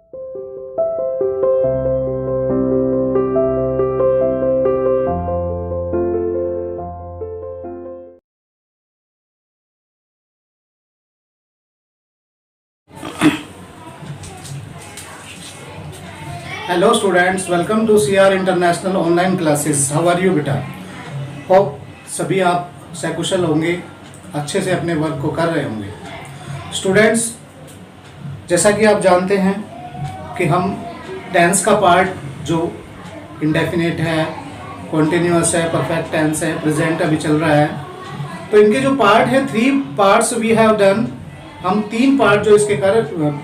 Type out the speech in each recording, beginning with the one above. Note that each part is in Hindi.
Hello students, welcome to CR international online classes. How are you बेटा? होप सभी आप सकुशल होंगे, अच्छे से अपने वर्क को कर रहे होंगे। स्टूडेंट्स, जैसा कि आप जानते हैं कि हम टेंस का पार्ट जो इंडेफिनिट है, कॉन्टिन्यूअस है, परफेक्ट टेंस है, प्रेजेंट अभी चल रहा है, तो इनके जो पार्ट हैं 3 पार्ट्स वी हैव डन। हम 3 पार्ट जो इसके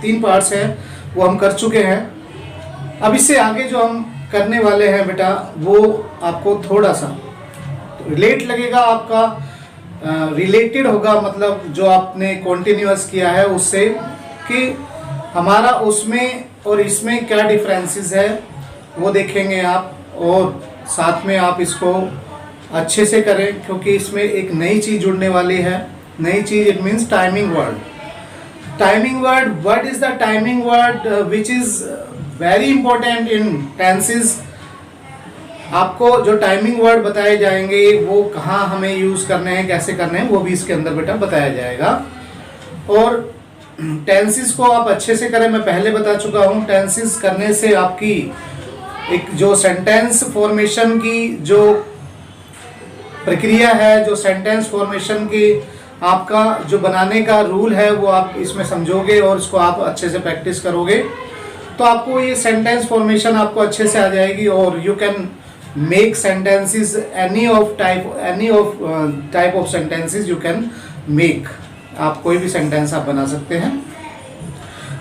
3 पार्ट्स हैं वो हम कर चुके हैं। अब इससे आगे जो हम करने वाले हैं बेटा, वो आपको थोड़ा सा रिलेट लगेगा, आपका रिलेटेड होगा, मतलब जो आपने कॉन्टिन्यूअस किया है उससे, कि हमारा उसमें और इसमें क्या डिफरेंसेस है वो देखेंगे आप, और साथ में आप इसको अच्छे से करें, क्योंकि इसमें एक नई चीज़ जुड़ने वाली है। नई चीज़ it means timing word. Timing word, what is the timing word which is very important in tenses. आपको जो टाइमिंग वर्ड बताए जाएंगे वो कहाँ हमें यूज करने हैं, कैसे करने हैं, वो भी इसके अंदर बेटा बताया जाएगा। और टेंसेस को आप अच्छे से करें, मैं पहले बता चुका हूँ। टेंसेस करने से आपकी एक जो सेंटेंस फॉर्मेशन की जो प्रक्रिया है, जो सेंटेंस फॉर्मेशन की आपका जो बनाने का रूल है, वो आप इसमें समझोगे और इसको आप अच्छे से प्रैक्टिस करोगे तो आपको ये सेंटेंस फॉर्मेशन आपको अच्छे से आ जाएगी। और you can make sentences any of type of sentences you can make. आप कोई भी सेंटेंस आप बना सकते हैं,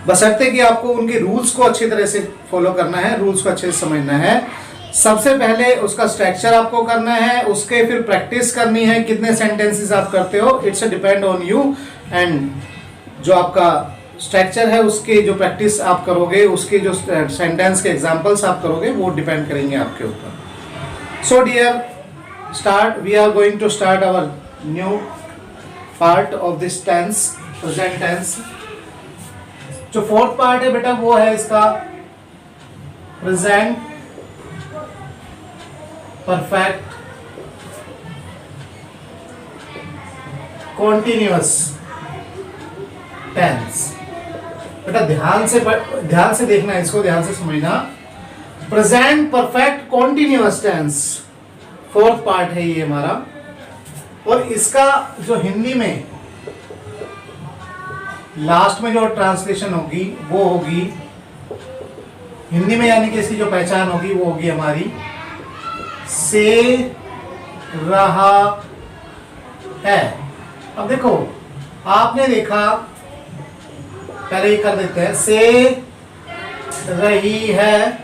बशर्ते कि आपको उनके रूल्स को अच्छी तरह से फॉलो करना है, रूल्स को अच्छे से समझना है। सबसे पहले उसका स्ट्रक्चर आपको करना है, उसके फिर प्रैक्टिस करनी है। कितने सेंटेंसेस आप करते हो, it's depend on you. And जो आपका स्ट्रक्चर है उसके जो प्रैक्टिस आप करोगे, उसके जो सेंटेंस के एग्जांपल्स आप करोगे, वो डिपेंड करेंगे आपके ऊपर। So dear start, we are going to start our new part of this tense, present tense. जो 4th पार्ट है बेटा वो है इसका प्रेजेंट परफेक्ट कॉन्टिन्यूअस टेंस। बेटा ध्यान से देखना, इसको ध्यान से समझना। Present perfect continuous tense 4th part है ये हमारा। और इसका जो हिंदी में लास्ट में जो ट्रांसलेशन होगी वो होगी हिंदी में, यानी कि इसकी जो पहचान होगी वो होगी हमारी से रहा है। अब देखो, आपने देखा, पहले ही कर देते हैं, से रही है,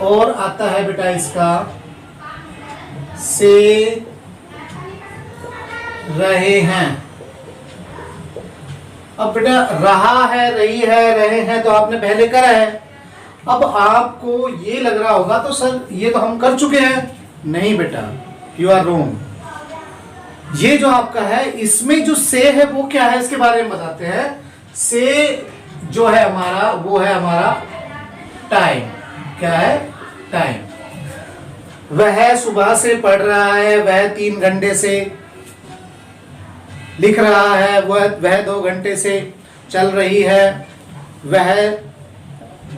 और आता है बेटा इसका से रहे हैं। अब बेटा रहा है, रही है, रहे हैं तो आपने पहले करा है। अब आपको ये लग रहा होगा तो सर ये तो हम कर चुके हैं। नहीं बेटा, यू आर रोंग। ये जो आपका है इसमें जो से है वो क्या है, इसके बारे में बताते हैं। से जो है हमारा, वो है हमारा टाइम। क्या है? टाइम। वह सुबह से पढ़ रहा है, वह 3 घंटे से लिख रहा है, वह 2 घंटे से चल रही है, वह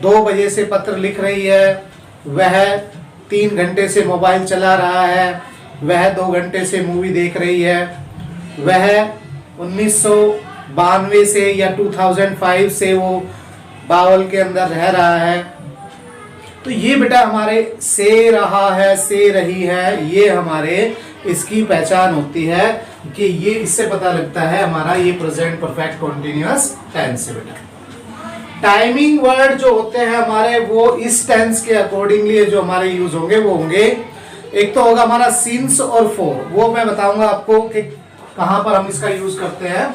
2 बजे से पत्र लिख रही है, वह 3 घंटे से मोबाइल चला रहा है, वह 2 घंटे से मूवी देख रही है, वह 1992 से या 2005 से वो बावल के अंदर रह रहा है। तो ये बेटा हमारे से रहा है, से रही है, ये हमारे इसकी पहचान होती है कि ये इससे पता लगता है हमारा ये प्रेजेंट परफेक्ट कॉन्टिन्यूअस टेंस है बेटा। टाइमिंग वर्ड जो होते हैं हमारे, वो इस टेंस के अकॉर्डिंगली जो हमारे यूज होंगे वो होंगे, एक तो होगा हमारा सिंस और फॉर, वो मैं बताऊंगा आपको कि कहां पर हम इसका यूज करते हैं।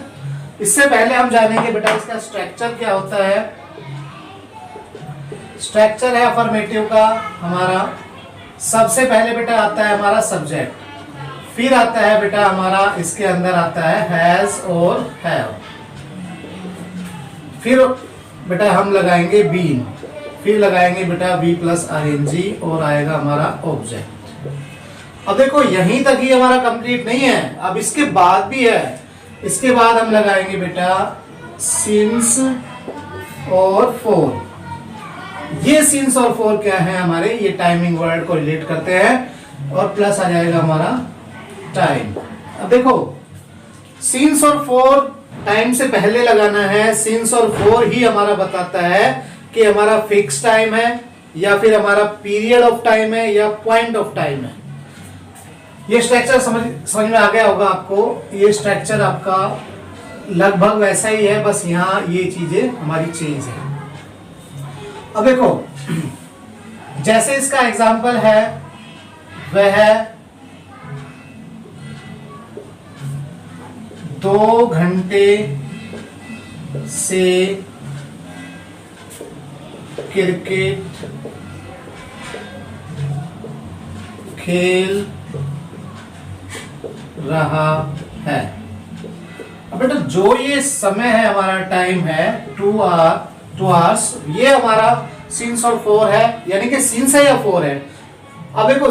इससे पहले हम जानेंगे बेटा इसका स्ट्रक्चर क्या होता है। स्ट्रक्चर है अफर्मेटिव का हमारा, सबसे पहले बेटा आता है हमारा सब्जेक्ट, फिर आता है बेटा हमारा इसके अंदर आता है हैज और हैव। फिर बेटा हम लगाएंगे बीन, फिर लगाएंगे बेटा बी प्लस ING और आएगा हमारा ऑब्जेक्ट। अब देखो यहीं तक ही हमारा कंप्लीट नहीं है, अब इसके बाद भी है। इसके बाद हम लगाएंगे बेटा सिंस और फॉर। ये सिंस और फॉर क्या है हमारे, ये टाइमिंग वर्ड को रिलेट करते हैं और प्लस आ जाएगा हमारा टाइम। अब देखो सिंस और फॉर टाइम से पहले लगाना है। सिंस और फॉर ही हमारा बताता है कि हमारा फिक्स टाइम है या फिर हमारा पीरियड ऑफ टाइम है या पॉइंट ऑफ टाइम है। ये स्ट्रक्चर समझ में आ गया होगा आपको। ये स्ट्रक्चर आपका लगभग वैसा ही है, बस यहाँ ये चीजें हमारी चेंज है। अब देखो जैसे इसका एग्जाम्पल है वह है 2 घंटे से क्रिकेट खेल रहा है। अब बेटा जो ये समय है हमारा टाइम है 2 आवर्स, ये हमारा सिंस और फॉर है, यानी कि सिंस है या फॉर है। अब देखो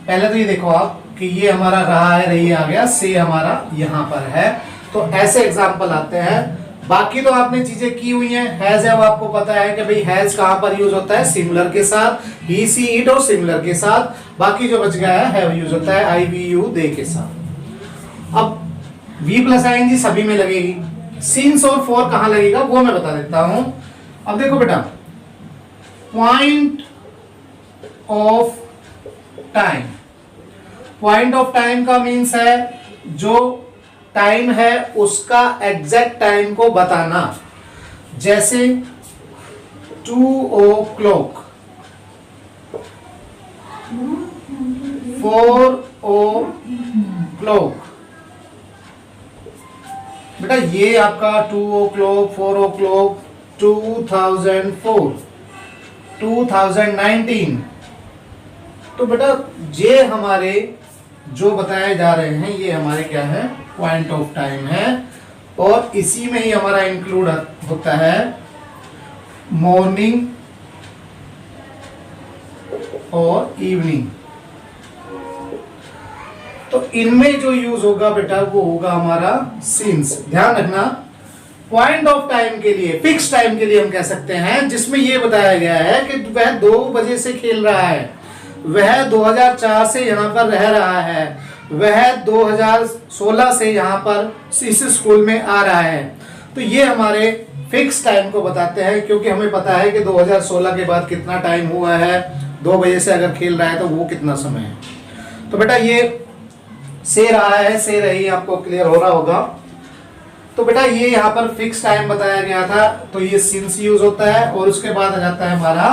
पहले तो ये देखो आप कि ये हमारा रहा है, रही आ गया, से हमारा यहां पर है। तो ऐसे एग्जाम्पल आते हैं। बाकी तो आपने चीजें की हुई हैं। हैज है वो आपको पता है कि भाई हैज कहां पर यूज होता है, सिमिलर के साथ, ही सी इट और सिमिलर के साथ। बाकी जो बच गया है हैव यूज होता है आई वी यू दे के साथ। अब वी प्लस ING सभी में लगेगी। सिंस और फॉर कहां लगेगा वो मैं बता देता हूं। अब देखो बेटा point of time, point of time का मीन्स है जो टाइम है उसका एग्जैक्ट टाइम को बताना। जैसे 2 o'clock, 4 o'clock। बेटा ये आपका 2 o'clock, 4 o'clock, 2004, 2019। तो बेटा ये हमारे जो बताए जा रहे हैं ये हमारे क्या है, पॉइंट ऑफ टाइम है। और इसी में ही हमारा इंक्लूड होता है मॉर्निंग और इवनिंग। तो इनमें जो यूज होगा बेटा वो होगा हमारा सिंस। ध्यान रखना पॉइंट ऑफ टाइम के लिए, फिक्स टाइम के लिए हम कह सकते हैं जिसमें यह बताया गया है कि वह 2 बजे से खेल रहा है, वह 2004 से यहाँ पर रह रहा है, वह 2016 से यहाँ पर इस स्कूल में आ रहा है। तो ये हमारे फिक्स टाइम को बताते हैं, क्योंकि हमें पता है कि 2016 के बाद कितना टाइम हुआ है। 2 बजे से अगर खेल रहा है तो वो कितना समय है। तो बेटा ये से रहा है, से रही, आपको क्लियर हो रहा होगा। तो बेटा ये यहाँ पर फिक्स टाइम बताया गया था, तो ये सिंस यूज होता है। और उसके बाद आ जाता है हमारा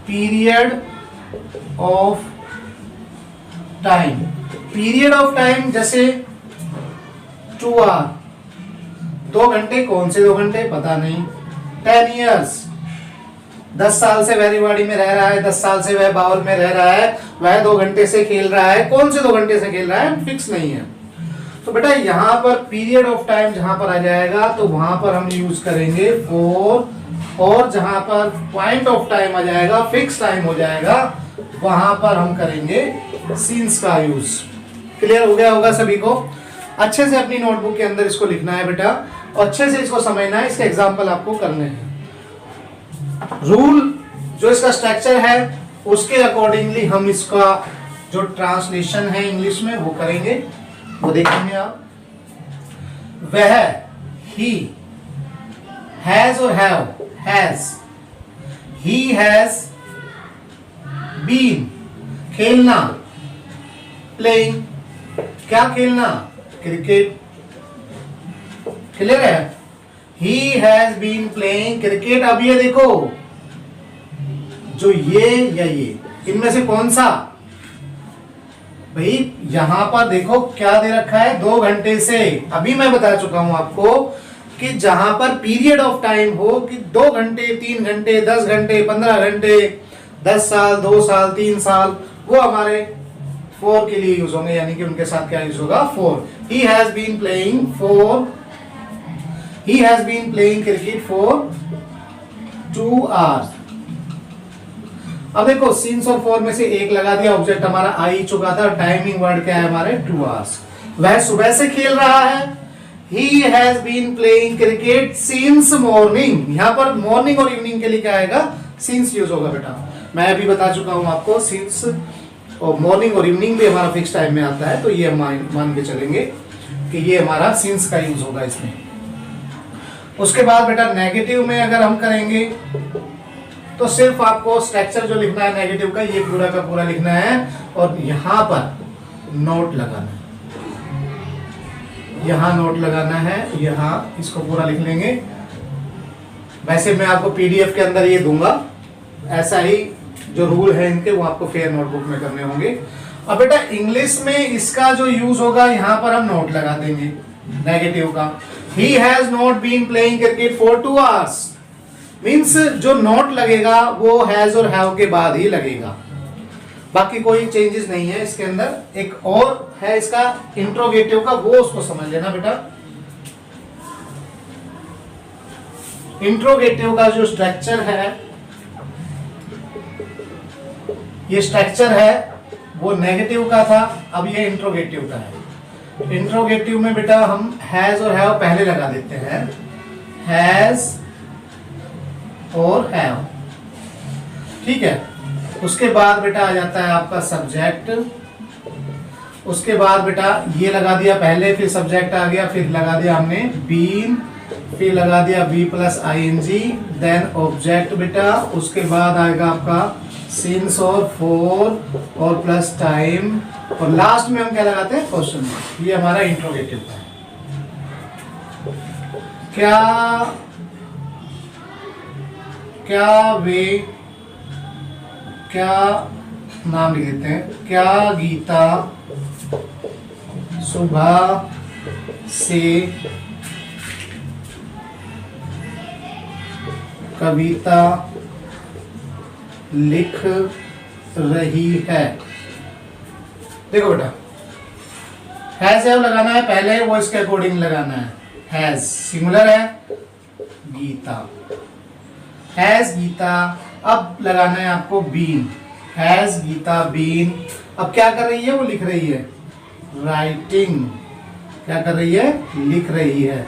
period of time. Period of time जैसे 2 आवर, 2 घंटे, कौन से 2 घंटे पता नहीं। 10 years, 10 साल से वह रेवाड़ी में रह रहा है, 10 साल से वह बाउल में रह रहा है, वह 2 घंटे से खेल रहा है, कौन से 2 घंटे से खेल रहा है फिक्स नहीं है। तो बेटा यहाँ पर पीरियड ऑफ टाइम जहां पर आ जाएगा तो वहां पर हम यूज करेंगे फॉर, और जहां पर पॉइंट ऑफ टाइम आ जाएगा, फिक्स टाइम हो जाएगा, वहां पर हम करेंगे सिंस का यूज। क्लियर हो गया होगा सभी को। अच्छे से अपनी नोटबुक के अंदर इसको लिखना है बेटा, और अच्छे से इसको समझना है, इसके एग्जाम्पल आपको करने हैं। रूल जो इसका स्ट्रक्चर है उसके अकॉर्डिंगली हम इसका जो ट्रांसलेशन है इंग्लिश में वो करेंगे, वो देखेंगे आप। वह, ही, हैज और have, has, he has been, खेलना, प्लेइंग, क्या खेलना, क्रिकेट। क्लियर है। He has been playing cricket. अब ये देखो जो ये या ये, इनमें से कौन सा भाई, यहां पर देखो क्या दे रखा है, 2 घंटे से। अभी मैं बता चुका हूं आपको कि जहां पर पीरियड ऑफ टाइम हो कि 2 घंटे, 3 घंटे, 10 घंटे, 15 घंटे, 10 साल, 2 साल, 3 साल, वो हमारे फॉर के लिए यूज होंगे, यानी कि उनके साथ क्या यूज होगा, for. He has been playing for he has been playing cricket for 2 hours। अब देखो सिंस और फॉर में से एक लगा दिया, ऑब्जेक्ट हमारा आ ही चुका था, टाइमिंग वर्ड क्या है हमारे 2 hours। वह सुबह से खेल रहा है, he has been playing cricket since morning। यहां पर मॉर्निंग और इवनिंग के लिए क्या आएगा, since यूज होगा बेटा। मैं अभी बता चुका हूं आपको, since और मॉर्निंग और इवनिंग भी हमारा फिक्स टाइम में आता है, तो ये हम मान के चलेंगे कि ये हमारा since का यूज होगा इसमें। उसके बाद बेटा नेगेटिव में अगर हम करेंगे तो सिर्फ आपको स्ट्रक्चर जो लिखना है नेगेटिव का, ये पूरा का पूरा लिखना है और यहां पर नोट लगाना है, यहां नोट लगाना है, यहां इसको पूरा लिख लेंगे। वैसे मैं आपको पीडीएफ के अंदर ये दूंगा, ऐसा ही जो रूल है इनके वो आपको फेयर नोटबुक में करने होंगे। अब बेटा इंग्लिश में इसका जो यूज होगा, यहां पर हम नोट लगा देंगे नेगेटिव का। He has not been playing cricket for 2 hours। Means जो नोट लगेगा वो हैज और हैव के बाद ही लगेगा, बाकी कोई चेंजेस नहीं है इसके अंदर। एक और है इसका इंट्रोगेटिव का, वो उसको समझ लेना बेटा। इंट्रोगेटिव का जो स्ट्रक्चर है, ये स्ट्रक्चर है वो नेगेटिव का था, अब ये इंट्रोगेटिव का है। इंट्रोगेटिव में बेटा हम हैज और हैव पहले लगा देते हैं, हैज और हैव, ठीक है। उसके बाद बेटा आ जाता है आपका सब्जेक्ट, उसके बाद बेटा ये लगा दिया पहले, फिर सब्जेक्ट आ गया, फिर लगा दिया हमने बीन, फिर लगा दिया B plus ING, then object बेटा। उसके बाद आएगा आपका सिंस और फॉर और प्लस टाइम, और लास्ट में हम क्या लगाते हैं, क्वेश्चन मार्क। ये हमारा इंट्रोगेटिव का है। क्या नाम लिख देते हैं, क्या गीता सुबह से कविता लिख रही है। देखो बेटा हैज हैव लगाना है पहले, वो इसके अकॉर्डिंग लगाना है। हैज सिंगुलर है, गीता, हैज गीता। अब लगाना है आपको बीन, हैज गीता बीन। अब क्या कर रही है, वो लिख रही है, राइटिंग। क्या कर रही है, लिख रही है।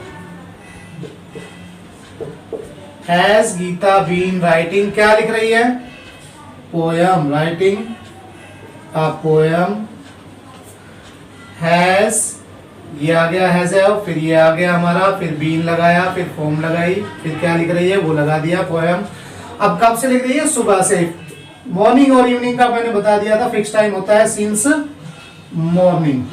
हैज गीता बीन राइटिंग, क्या लिख रही है, poem, writing a poem. Has, ये आ गया हैज हैव, फिर ये आ गया हमारा, फिर बीन लगाया, फिर फॉर्म लगाई, फिर क्या लिख रही है, वो लगा दिया, पोयम। अब कब से लिख रही है, सुबह से। मॉर्निंग और इवनिंग का मैंने बता दिया था, फिक्स टाइम होता है since morning.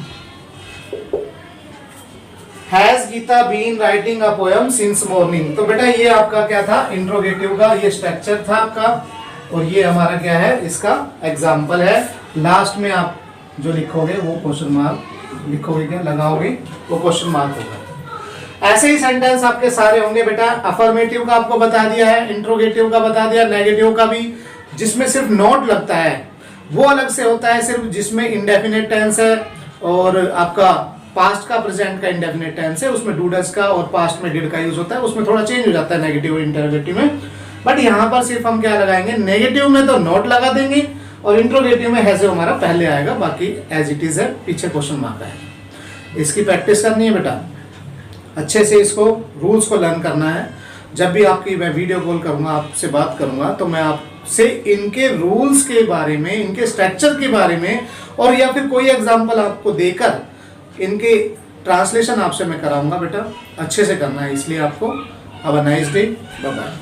Has Geeta been writing a poem since morning. तो बेटा ये आपका क्या था, इंट्रोगेटिव का ये स्ट्रक्चर था आपका, और ये हमारा क्या है, इसका एग्जाम्पल है। लास्ट में आप जो लिखोगे वो क्वेश्चन मार्क लिखोगे, क्या लगाओगे, वो क्वेश्चन मार्क होगा। ऐसे ही सेंटेंस आपके सारे होंगे बेटा। अफर्मेटिव का आपको बता दिया है, इंट्रोगेटिव का बता दिया, नेगेटिव का भी। जिसमें सिर्फ नोट लगता है वो अलग से होता है, सिर्फ जिसमें इंडेफिनिट टेंस है और आपका पास्ट का प्रेजेंट का इंडेफिनिट टेंस है, उसमें डू डज का और पास्ट में डिड का यूज होता है, उसमें थोड़ा चेंज हो जाता है नेगेटिव और इंटरोगेटिव में। बट यहाँ पर सिर्फ हम क्या लगाएंगे, नेगेटिव में तो नोट लगा देंगे और इंट्रोगेटिव में हैज हमारा पहले आएगा, बाकी एज इट इज है, पीछे क्वेश्चन मार्क आएगा। इसकी प्रैक्टिस करनी है बेटा, अच्छे से इसको रूल्स को लर्न करना है। जब भी आपकी मैं वीडियो कॉल करूंगा, आपसे बात करूंगा, तो मैं आपसे इनके रूल्स के बारे में, इनके स्ट्रक्चर के बारे में, और या फिर कोई एग्जांपल आपको देकर इनके ट्रांसलेशन आपसे मैं कराऊंगा बेटा। अच्छे से करना है, इसलिए आपको have a nice day, bye bye.